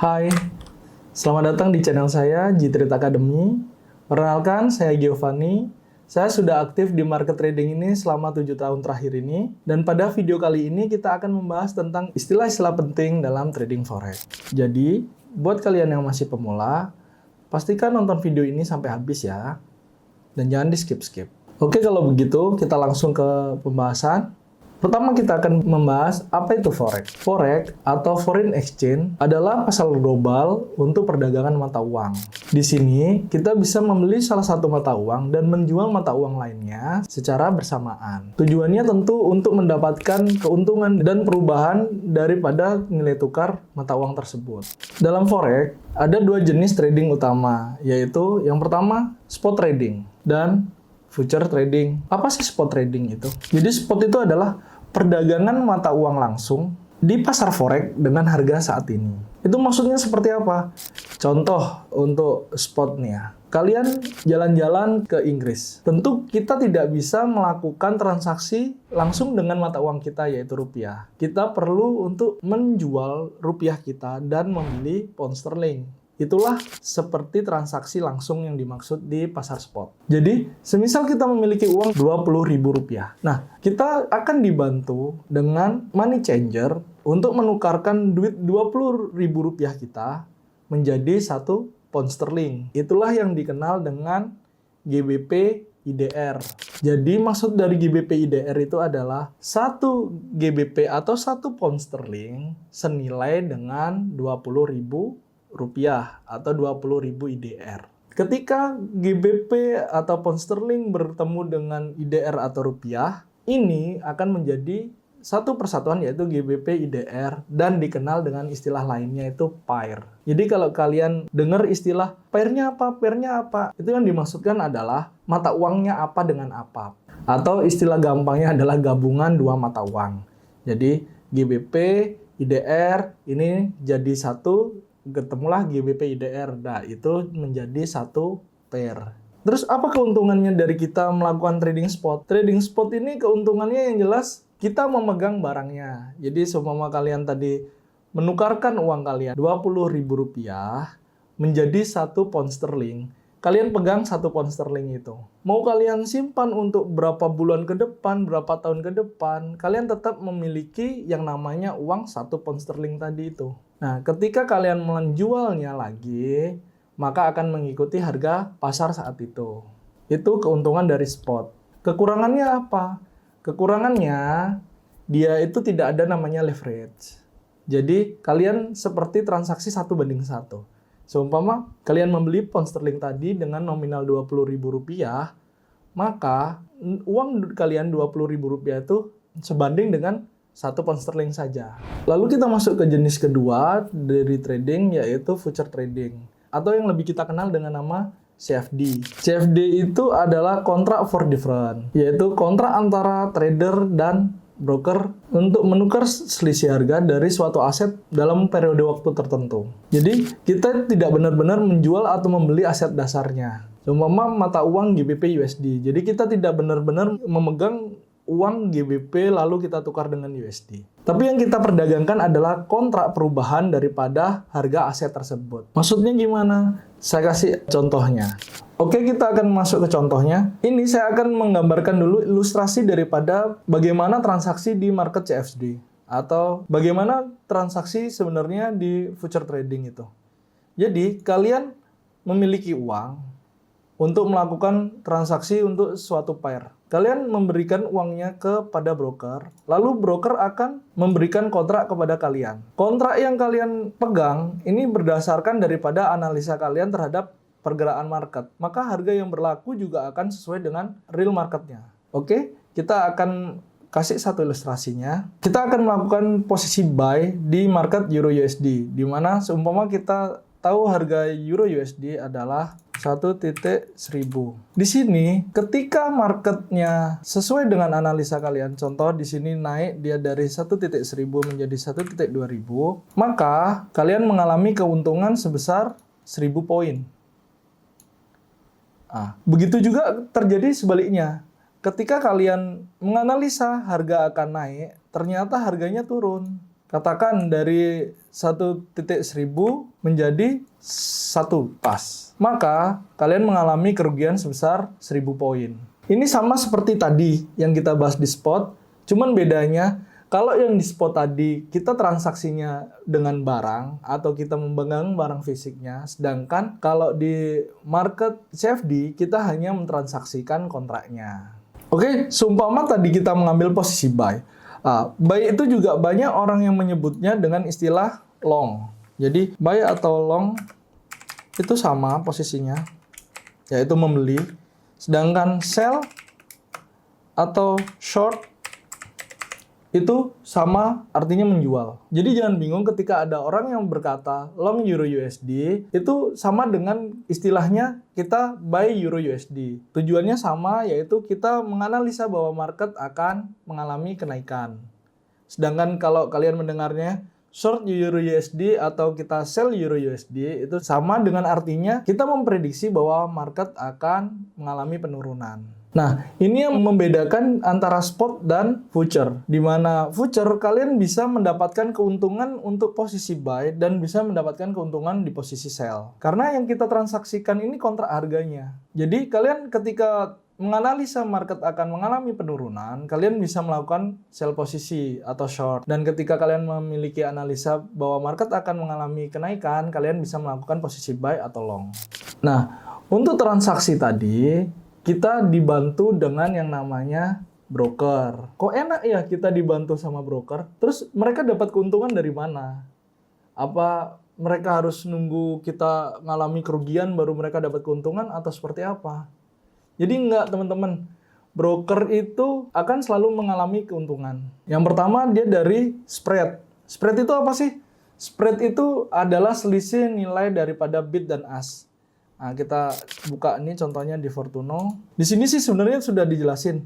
Hai, selamat datang di channel saya, G-Trade Academy. Perkenalkan, saya Giovanni. Saya sudah aktif di market trading ini selama 7 tahun terakhir ini. Dan pada video kali ini kita akan membahas tentang istilah-istilah penting dalam trading forex. Jadi, buat kalian yang masih pemula, pastikan nonton video ini sampai habis ya. Dan jangan di-skip-skip. Oke, kalau begitu kita langsung ke pembahasan. Pertama kita akan membahas apa itu forex. Forex atau foreign exchange adalah pasar global untuk perdagangan mata uang. Di sini kita bisa membeli salah satu mata uang dan menjual mata uang lainnya secara bersamaan. Tujuannya tentu untuk mendapatkan keuntungan dan perubahan daripada nilai tukar mata uang tersebut. Dalam forex ada dua jenis trading utama, yaitu yang pertama spot trading dan future trading. Apa sih spot trading itu? Jadi spot itu adalah perdagangan mata uang langsung di pasar forex dengan harga saat ini. Itu maksudnya seperti apa? Contoh untuk spot nih ya. Kalian jalan-jalan ke Inggris. Tentu kita tidak bisa melakukan transaksi langsung dengan mata uang kita yaitu rupiah. Kita perlu untuk menjual rupiah kita dan membeli pound sterling. Itulah seperti transaksi langsung yang dimaksud di pasar spot. Jadi, semisal kita memiliki uang Rp20.000. Nah, kita akan dibantu dengan money changer untuk menukarkan duit Rp20.000 kita menjadi 1 pound sterling. Itulah yang dikenal dengan GBP IDR. Jadi, maksud dari GBP IDR itu adalah 1 GBP atau 1 pound sterling senilai dengan Rp20.000 atau 20.000 IDR. Ketika GBP atau pound sterling bertemu dengan IDR atau rupiah, ini akan menjadi satu persatuan yaitu GBP IDR dan dikenal dengan istilah lainnya itu pair. Jadi kalau kalian dengar istilah pairnya apa, pairnya apa, itu yang dimaksudkan adalah mata uangnya apa dengan apa. Atau istilah gampangnya adalah gabungan dua mata uang. Jadi GBP IDR ini jadi satu, ketemulah GBP IDR. Nah, itu menjadi satu pair. Terus apa keuntungannya dari kita melakukan trading spot? Trading spot ini keuntungannya yang jelas kita memegang barangnya. Jadi seumpama kalian tadi menukarkan uang kalian Rp20.000 menjadi 1 pound sterling, kalian pegang 1 pound sterling itu. Mau kalian simpan untuk berapa bulan ke depan, berapa tahun ke depan, kalian tetap memiliki yang namanya uang 1 pound sterling tadi itu. Nah, ketika kalian menjualnya lagi, maka akan mengikuti harga pasar saat itu. Itu keuntungan dari spot. Kekurangannya apa? Kekurangannya, dia itu tidak ada namanya leverage. Jadi, kalian seperti transaksi 1:1. Seumpama kalian membeli pound sterling tadi dengan nominal Rp20.000, maka uang kalian Rp20.000 itu sebanding dengan 1 pound sterling saja. Lalu kita masuk ke jenis kedua dari trading yaitu future trading atau yang lebih kita kenal dengan nama CFD. CFD itu adalah contract for difference, yaitu kontrak antara trader dan broker untuk menukar selisih harga dari suatu aset dalam periode waktu tertentu. Jadi, kita tidak benar-benar menjual atau membeli aset dasarnya. Seumpama mata uang GBP USD. Jadi, kita tidak benar-benar memegang uang GBP lalu kita tukar dengan USD. Tapi yang kita perdagangkan adalah kontrak perubahan daripada harga aset tersebut. Maksudnya gimana? Saya kasih contohnya. Oke, kita akan masuk ke contohnya. Ini saya akan menggambarkan dulu ilustrasi daripada bagaimana transaksi di market CFD atau bagaimana transaksi sebenarnya di future trading itu. Jadi, kalian memiliki uang untuk melakukan transaksi untuk suatu pair. Kalian memberikan uangnya kepada broker, lalu broker akan memberikan kontrak kepada kalian. Kontrak yang kalian pegang ini berdasarkan daripada analisa kalian terhadap pergerakan market. Maka harga yang berlaku juga akan sesuai dengan real marketnya. Oke, kita akan kasih satu ilustrasinya. Kita akan melakukan posisi buy di market Euro USD, di mana seumpama kita tahu harga Euro USD adalah 1.1000. Di sini ketika marketnya sesuai dengan analisa kalian, contoh di sini naik dia dari 1.1000 menjadi 1.2000, maka kalian mengalami keuntungan sebesar 1000 poin. Begitu juga terjadi sebaliknya. Ketika kalian menganalisa harga akan naik, ternyata harganya turun. Katakan dari 1.1000 menjadi 1 pas. Maka kalian mengalami kerugian sebesar 1000 poin. Ini sama seperti tadi yang kita bahas di spot, cuman bedanya kalau yang di spot tadi kita transaksinya dengan barang atau kita memegang barang fisiknya, sedangkan kalau di market CFD kita hanya mentransaksikan kontraknya. Oke, seumpama tadi kita mengambil posisi buy. Buy itu juga banyak orang yang menyebutnya dengan istilah long. Jadi buy atau long itu sama posisinya, yaitu membeli. Sedangkan sell atau short itu sama artinya menjual. Jadi jangan bingung ketika ada orang yang berkata long Euro USD, itu sama dengan istilahnya kita buy Euro USD. Tujuannya sama, yaitu kita menganalisa bahwa market akan mengalami kenaikan. Sedangkan kalau kalian mendengarnya short Euro USD atau kita sell Euro USD, itu sama dengan artinya kita memprediksi bahwa market akan mengalami penurunan. Nah, ini yang membedakan antara spot dan future. Di mana future kalian bisa mendapatkan keuntungan untuk posisi buy dan bisa mendapatkan keuntungan di posisi sell. Karena yang kita transaksikan ini kontrak harganya. Jadi kalian ketika menganalisa market akan mengalami penurunan, kalian bisa melakukan sell posisi atau short. Dan ketika kalian memiliki analisa bahwa market akan mengalami kenaikan, kalian bisa melakukan posisi buy atau long. Nah, untuk transaksi tadi kita dibantu dengan yang namanya broker. Kok enak ya kita dibantu sama broker? Terus mereka dapat keuntungan dari mana? Apa mereka harus nunggu kita ngalami kerugian baru mereka dapat keuntungan atau seperti apa? Jadi enggak, teman-teman. Broker itu akan selalu mengalami keuntungan. Yang pertama dia dari spread. Spread itu apa sih? Spread itu adalah selisih nilai daripada bid dan ask. Nah, kita buka ini contohnya di Fortuno. Di sini sih sebenarnya sudah dijelasin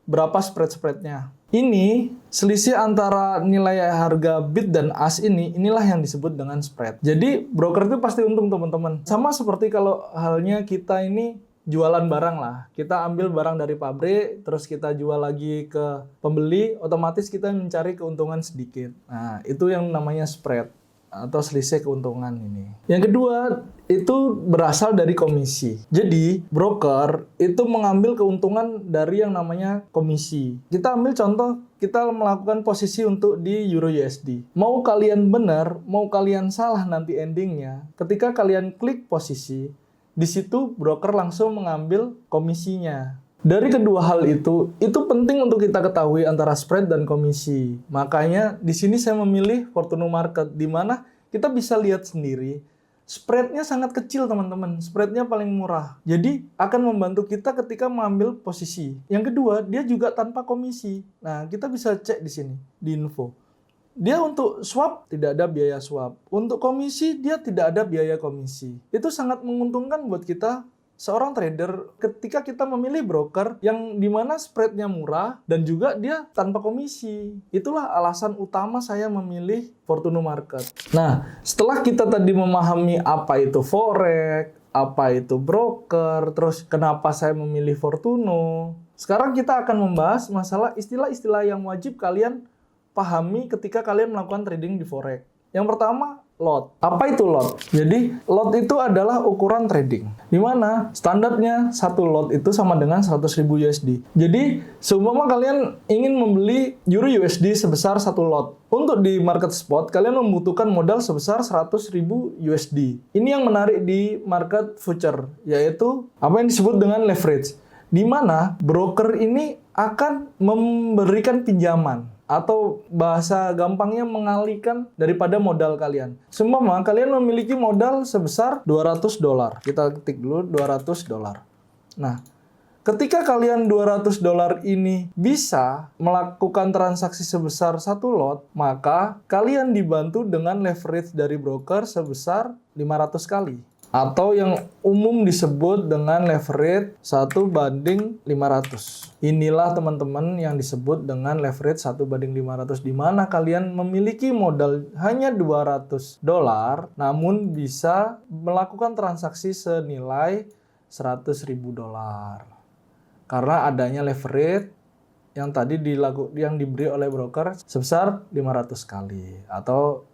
berapa spread-spreadnya. Ini selisih antara nilai harga bid dan ask inilah yang disebut dengan spread. Jadi broker itu pasti untung, teman-teman. Sama seperti kalau halnya kita ini jualan barang lah. Kita ambil barang dari pabrik, terus kita jual lagi ke pembeli, otomatis kita mencari keuntungan sedikit. Nah, itu yang namanya spread atau selisih keuntungan ini. Yang kedua, itu berasal dari komisi. Jadi, broker itu mengambil keuntungan dari yang namanya komisi. Kita ambil contoh, kita melakukan posisi untuk di Euro USD. Mau kalian benar, mau kalian salah nanti endingnya, ketika kalian klik posisi, di situ broker langsung mengambil komisinya. Dari kedua hal itu penting untuk kita ketahui antara spread dan komisi. Makanya di sini saya memilih Fortuno Market, di mana kita bisa lihat sendiri spreadnya sangat kecil, teman-teman. Spreadnya paling murah. Jadi akan membantu kita ketika mengambil posisi. Yang kedua, dia juga tanpa komisi. Nah, kita bisa cek di sini di info. Dia untuk swap tidak ada biaya swap. Untuk komisi dia tidak ada biaya komisi. Itu sangat menguntungkan buat kita seorang trader ketika kita memilih broker yang dimana spreadnya murah dan juga dia tanpa komisi. Itulah alasan utama saya memilih Fortuno Market. Nah, setelah kita tadi memahami apa itu forex, apa itu broker, terus kenapa saya memilih Fortuno, sekarang kita akan membahas masalah istilah-istilah yang wajib kalian pahami ketika kalian melakukan trading di forex. Yang pertama, lot. Apa itu lot? Jadi, lot itu adalah ukuran trading. Di mana standarnya satu lot itu sama dengan 100.000 USD. Jadi, seumpama kalian ingin membeli Euro USD sebesar satu lot. Untuk di market spot, kalian membutuhkan modal sebesar 100.000 USD. Ini yang menarik di market future, yaitu apa yang disebut dengan leverage. Di mana broker ini akan memberikan pinjaman, atau bahasa gampangnya mengalihkan daripada modal kalian. Seumpama kalian memiliki modal sebesar $200. Kita ketik dulu $200. Nah, ketika kalian $200 ini bisa melakukan transaksi sebesar satu lot, maka kalian dibantu dengan leverage dari broker sebesar 500 kali. Atau yang umum disebut dengan leverage 1:500. Inilah teman-teman yang disebut dengan leverage 1:500, di mana kalian memiliki modal hanya $200 namun bisa melakukan transaksi senilai $100.000. Karena adanya leverage yang tadi yang diberi oleh broker sebesar 500 kali atau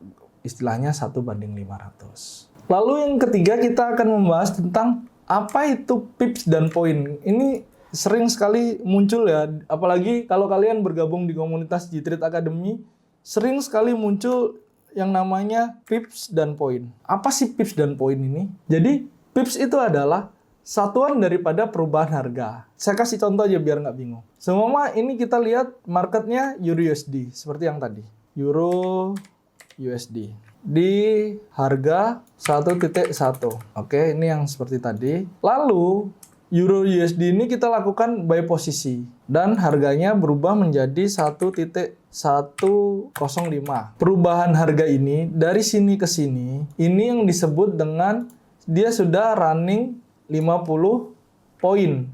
istilahnya 1:500. Lalu yang ketiga kita akan membahas tentang apa itu pips dan poin. Ini sering sekali muncul ya, apalagi kalau kalian bergabung di komunitas G-Trade Academy, sering sekali muncul yang namanya pips dan poin. Apa sih pips dan poin ini? Jadi pips itu adalah satuan daripada perubahan harga. Saya kasih contoh aja biar nggak bingung. Semua ini kita lihat marketnya Euro USD seperti yang tadi. Euro USD di harga 1.1. Oke, ini yang seperti tadi. Lalu Euro USD ini kita lakukan buy posisi dan harganya berubah menjadi 1.105. Perubahan harga ini dari sini ke sini, ini yang disebut dengan dia sudah running 50 poin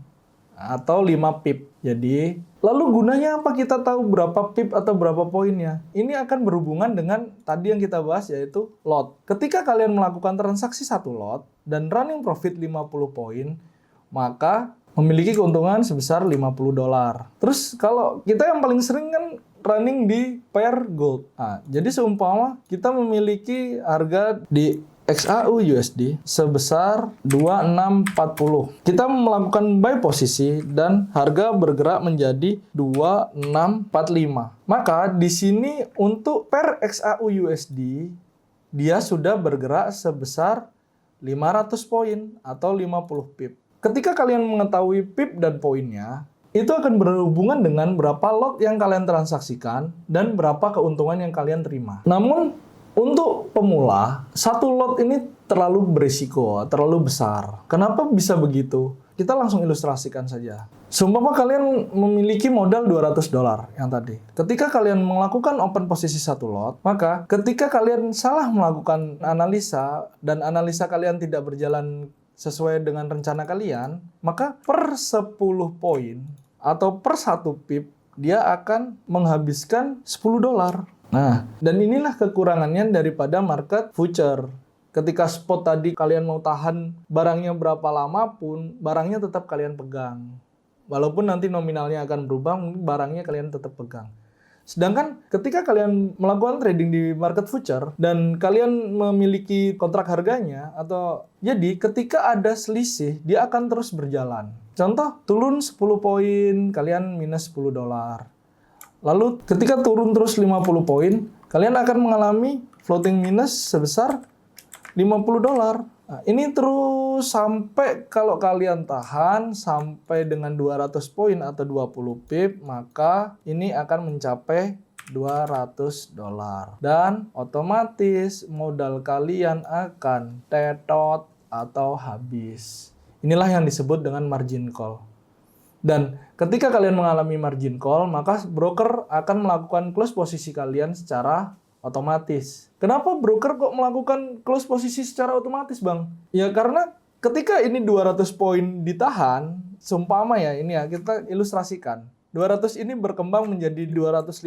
atau 5 pip. Jadi, lalu gunanya apa kita tahu berapa pip atau berapa poinnya? Ini akan berhubungan dengan tadi yang kita bahas yaitu lot. Ketika kalian melakukan transaksi satu lot dan running profit 50 poin, maka memiliki keuntungan sebesar $50. Terus kalau kita yang paling sering kan running di pair gold. Nah, jadi seumpama kita memiliki harga di XAU USD sebesar 2640. Kita melakukan buy posisi dan harga bergerak menjadi 2645. Maka di sini untuk per XAU USD dia sudah bergerak sebesar 500 poin atau 50 pip. Ketika kalian mengetahui pip dan poinnya, itu akan berhubungan dengan berapa lot yang kalian transaksikan dan berapa keuntungan yang kalian terima. Namun, untuk pemula, satu lot ini terlalu berisiko, terlalu besar. Kenapa bisa begitu? Kita langsung ilustrasikan saja. Seumpama kalian memiliki modal $200 yang tadi. Ketika kalian melakukan open posisi satu lot, maka ketika kalian salah melakukan analisa dan analisa kalian tidak berjalan sesuai dengan rencana kalian, maka per 10 poin atau per 1 pip dia akan menghabiskan $10. Nah, dan inilah kekurangannya daripada market future. Ketika spot tadi kalian mau tahan barangnya berapa lama pun, barangnya tetap kalian pegang. Walaupun nanti nominalnya akan berubah, barangnya kalian tetap pegang. Sedangkan ketika kalian melakukan trading di market future dan kalian memiliki kontrak harganya atau jadi ketika ada selisih dia akan terus berjalan. Contoh turun 10 poin kalian minus $10. Lalu ketika turun terus 50 poin kalian akan mengalami floating minus sebesar $50. Nah, ini terus sampai kalau kalian tahan sampai dengan 200 poin atau 20 pip, maka ini akan mencapai $200. Dan otomatis modal kalian akan tetot atau habis. Inilah yang disebut dengan margin call. Dan ketika kalian mengalami margin call, maka broker akan melakukan close posisi kalian secara otomatis. Kenapa broker kok melakukan close posisi secara otomatis, Bang? Ya karena ketika ini 200 poin ditahan, seumpama ya, ini ya kita ilustrasikan. 200 ini berkembang menjadi 250.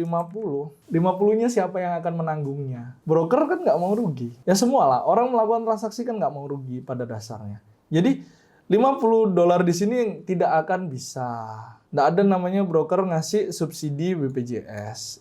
50-nya siapa yang akan menanggungnya? Broker kan nggak mau rugi. Ya semualah, orang melakukan transaksi kan nggak mau rugi pada dasarnya. Jadi $50 di sini tidak akan bisa. Nggak ada namanya broker ngasih subsidi BPJS.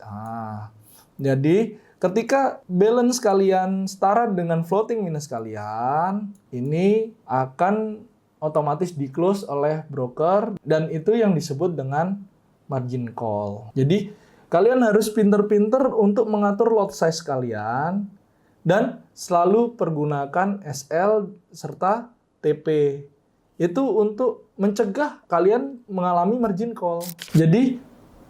Jadi ketika balance kalian setara dengan floating minus kalian, ini akan otomatis di-close oleh broker dan itu yang disebut dengan margin call. Jadi kalian harus pinter-pinter untuk mengatur lot size kalian dan selalu pergunakan SL serta TP. Itu untuk mencegah kalian mengalami margin call. Jadi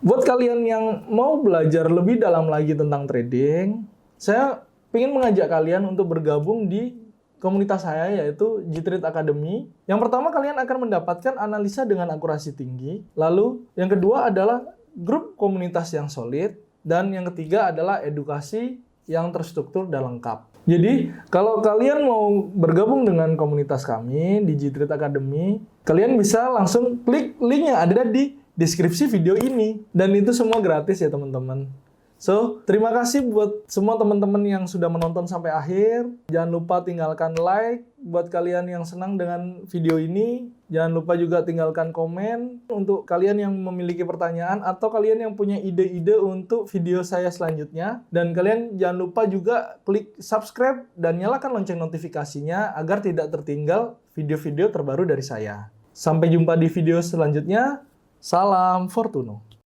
buat kalian yang mau belajar lebih dalam lagi tentang trading, saya ingin mengajak kalian untuk bergabung di komunitas saya yaitu G-Trade Academy. Yang pertama kalian akan mendapatkan analisa dengan akurasi tinggi. Lalu yang kedua adalah grup komunitas yang solid. Dan yang ketiga adalah edukasi yang terstruktur dan lengkap. Jadi kalau kalian mau bergabung dengan komunitas kami di G-Trade Academy, kalian bisa langsung klik link yang ada di deskripsi video ini. Dan itu semua gratis ya teman-teman. So, terima kasih buat semua teman-teman yang sudah menonton sampai akhir. Jangan lupa tinggalkan like buat kalian yang senang dengan video ini. Jangan lupa juga tinggalkan komen untuk kalian yang memiliki pertanyaan atau kalian yang punya ide-ide untuk video saya selanjutnya. Dan kalian jangan lupa juga klik subscribe dan nyalakan lonceng notifikasinya agar tidak tertinggal video-video terbaru dari saya. Sampai jumpa di video selanjutnya. Salam Fortuno.